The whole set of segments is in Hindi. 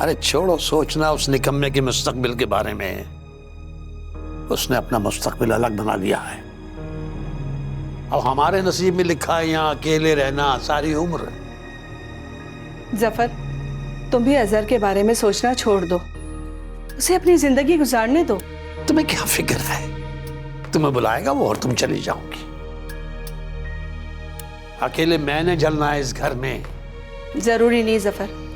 अरे छोड़ो सोचना उस निकम्मे के मुस्तकबिल के बारे में। उसने अपना मुस्तकबिल अलग बना लिया है। अब हमारे नसीब में लिखा है यहाँ अकेले रहना सारी उम्र। जफर, तुम भी अजहर के बारे में सोचना छोड़ दो, उसे अपनी जिंदगी गुजारने दो। तुम्हें क्या फिक्र है? तुम्हें बुलाएगा वो और तुम चली जाओगी। अकेले मैंने जलना है इस घर में। जरूरी नहीं जफर,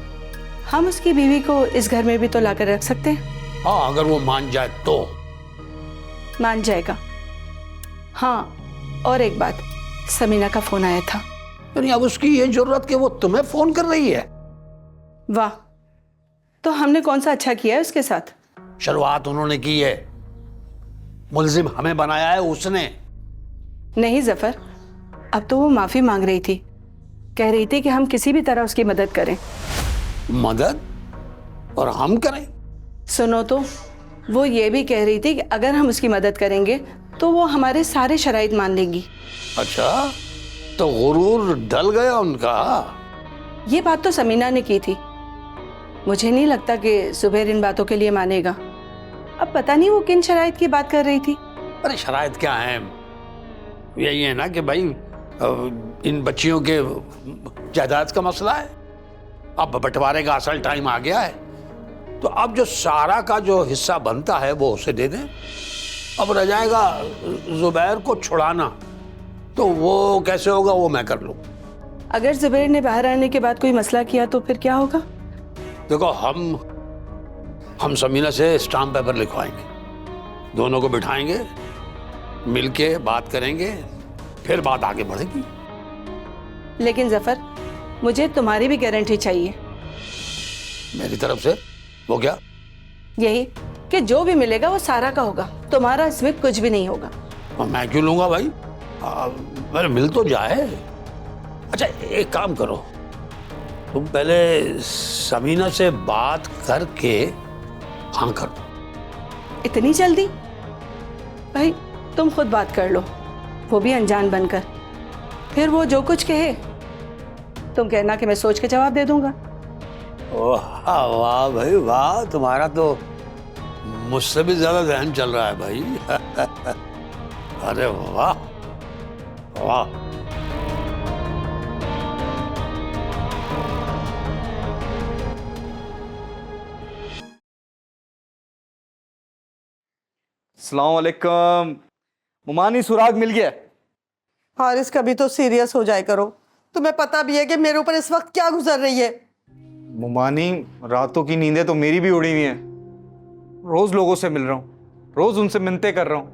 हम उसकी बीवी को इस घर में भी तो लाकर रख सकते हैं। हाँ, अगर वो मान जाए तो। मान जाएगा। हाँ, और एक बात, समीना का फोन आया था। यानी अब उसकी ये जरूरत कि वो तुम्हें फोन कर रही है? वाह, तो हमने कौन सा अच्छा किया है उसके साथ? शुरुआत उन्होंने की है, मुल्जिम हमें बनाया है उसने। नहीं जफर, अब तो वो माफी मांग रही थी, कह रही थी कि हम किसी भी तरह उसकी मदद करें। मदद? और हम करें? सुनो तो, वो ये भी कह रही थी कि अगर हम उसकी मदद करेंगे तो वो हमारे सारे शराइत मान लेंगी। अच्छा, तो गुरूर ढल गया उनका। ये बात तो समीना ने की थी। मुझे नहीं लगता कि जुबैर इन बातों के लिए मानेगा। अब पता नहीं वो किन शराइत की बात कर रही थी। अरे शराइत क्या है? यही है ना कि भाई इन बच्चियों के जायदाद का मसला है। अब बंटवारे का असल टाइम आ गया है, तो अब जो सारा का जो हिस्सा बनता है वो उसे दे दें। अब रह जाएगा जुबैर को छुड़ाना, तो वो कैसे होगा वो मैं कर लूँ। अगर जुबैर ने बाहर आने के बाद कोई मसला किया तो फिर क्या होगा? देखो, हम समीना से स्टाम्प पेपर लिखवाएंगे, दोनों को बिठाएंगे, मिलके बात करेंगे, फिर बात आगे बढ़ेगी। लेकिन जफर, मुझे तुम्हारी भी गारंटी चाहिए। मेरी तरफ से? वो क्या? यही कि जो भी मिलेगा वो सारा का होगा, तुम्हारा इसमें कुछ भी नहीं होगा। और मैं क्यों लूंगा भाई? मेरे मिल तो जाए। अच्छा, एक काम करो, तुम पहले समीना से बात करके हाँ कर दो। इतनी जल्दी? भाई तुम खुद बात कर लो, वो भी अनजान बनकर। फिर वो जो कुछ कहे तुम कहना कि मैं सोच के जवाब दे दूंगा। वाह वाह भाई वाह, तुम्हारा तो मुझसे भी ज्यादा ध्यान चल रहा है भाई। अरे वाह वाह। अस्सलाम वालेकुम। मुमानी, सुराग मिल गया। हारिस, कभी तो सीरियस हो जाए करो। तुम्हें पता भी है कि मेरे ऊपर इस वक्त क्या गुजर रही है। मुमानी, रातों की नींदें तो मेरी भी उड़ी हुई हैं। रोज लोगों से मिल रहा हूँ, रोज उनसे मिन्नतें कर रहा हूँ।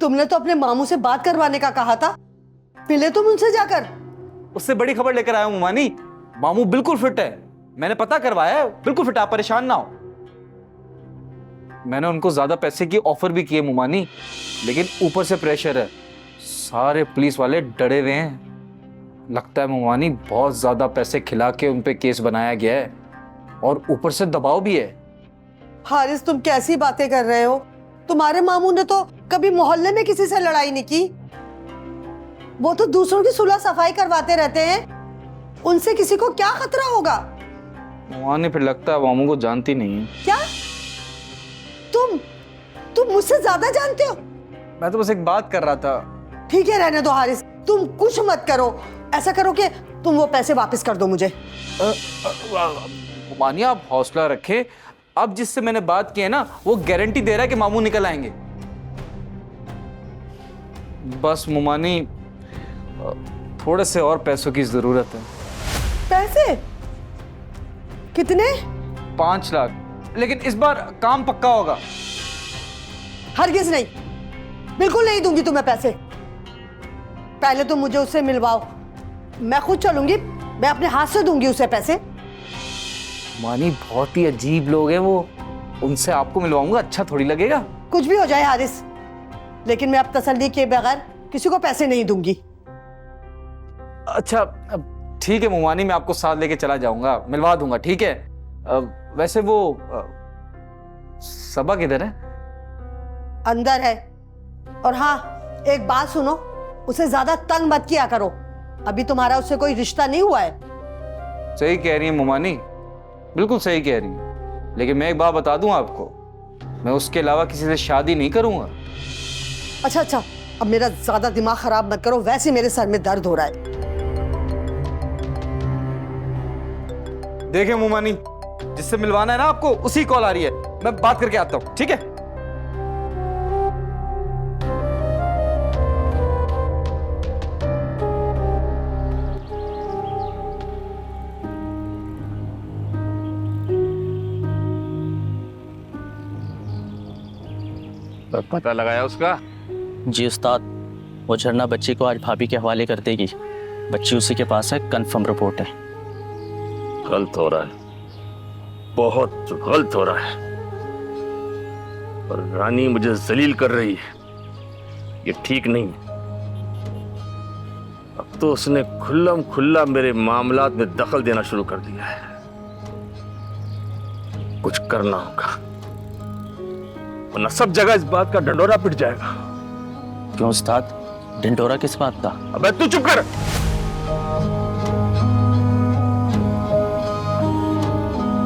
तुमने तो अपने मामू से बात करवाने का कहा था, मिले तुम उनसे जाकर। उससे बड़ी खबर लेकर आया हूँ मुमानी। मामू बिल्कुल फिट है, मैंने पता करवाया है, बिल्कुल फिट, आप परेशान ना हो। मैंने उनको ज्यादा पैसे की ऑफर भी की है मुमानी, लेकिन ऊपर से प्रेशर है, सारे पुलिस वाले डरे हुए हैं। लगता है मुमानी बहुत ज्यादा पैसे खिला के उन पे केस बनाया गया है, और ऊपर से दबाव भी है। हारिस, तुम कैसी बातें कर रहे हो? तुम्हारे मामू ने तो कभी मोहल्ले में किसी से लड़ाई नहीं की। वो तो दूसरों की सुलह सफाई करवाते रहते हैं, उनसे किसी को क्या खतरा होगा? मुमानी, फिर लगता है मामू को जानती नहीं है। क्या तुम मुझसे ज्यादा जानते हो? मैं तो बस एक बात कर रहा था। ठीक है, रहने दो हारिस, तुम कुछ मत करो। ऐसा करो कि तुम वो पैसे वापस कर दो मुझे। मुमानी, आप हौसला रखें। अब जिससे मैंने बात की है ना, वो गारंटी दे रहा है कि मामू निकल आएंगे। बस मुमानी, थोड़े से और पैसों की जरूरत है। पैसे? कितने? 5 लाख, लेकिन इस बार काम पक्का होगा। हरगिज नहीं, बिल्कुल नहीं दूंगी तुम्हें पैसे। पहले तुम मुझे उससे मिलवाओ, मैं खुद चलूंगी, मैं अपने हाथ से दूंगी उसे पैसे। मानी, बहुत ही अजीब लोग हैं वो, उनसे आपको मिलवाऊंगा, अच्छा थोड़ी लगेगा। कुछ भी हो जाए हारिस, लेकिन मैं अब तसल्ली किए बगैर किसी को पैसे नहीं दूंगी। अच्छा ठीक है मुमानी, मैं आपको साथ लेके चला जाऊंगा, मिलवा दूंगा, ठीक है। वैसे वो सबा किधर है? अंदर है। और हाँ, एक बात सुनो, उसे ज्यादा तंग मत किया करो, अभी तुम्हारा उससे कोई रिश्ता नहीं हुआ है। सही कह रही है मुमानी, बिल्कुल सही कह रही है, लेकिन मैं एक बात बता दूं आपको, मैं उसके अलावा किसी से शादी नहीं करूंगा। अच्छा अच्छा, अब मेरा ज्यादा दिमाग खराब मत करो, वैसे मेरे सर में दर्द हो रहा है। देखिए मुमानी, जिससे मिलवाना है ना आपको, उसी कॉल आ रही है, मैं बात करके आता हूं, ठीक है? पता लगाया उसका? जी उस्ताद, वो झरना बच्ची को आज भाभी के हवाले कर देगी। बच्ची उसी के पास है, कंफर्म रिपोर्ट है। गलत हो रहा है, बहुत गलत हो रहा है। और रानी मुझे जलील कर रही है, ये ठीक नहीं है। अब तो उसने खुल्लम खुल्ला मेरे मामलात में दखल देना शुरू कर दिया है। कुछ करना होगा, वरना सब जगह इस बात का ढंढोरा पिट जाएगा। क्यों उस्ताद, ढिंढोरा किस बात का? अबे तू चुप कर।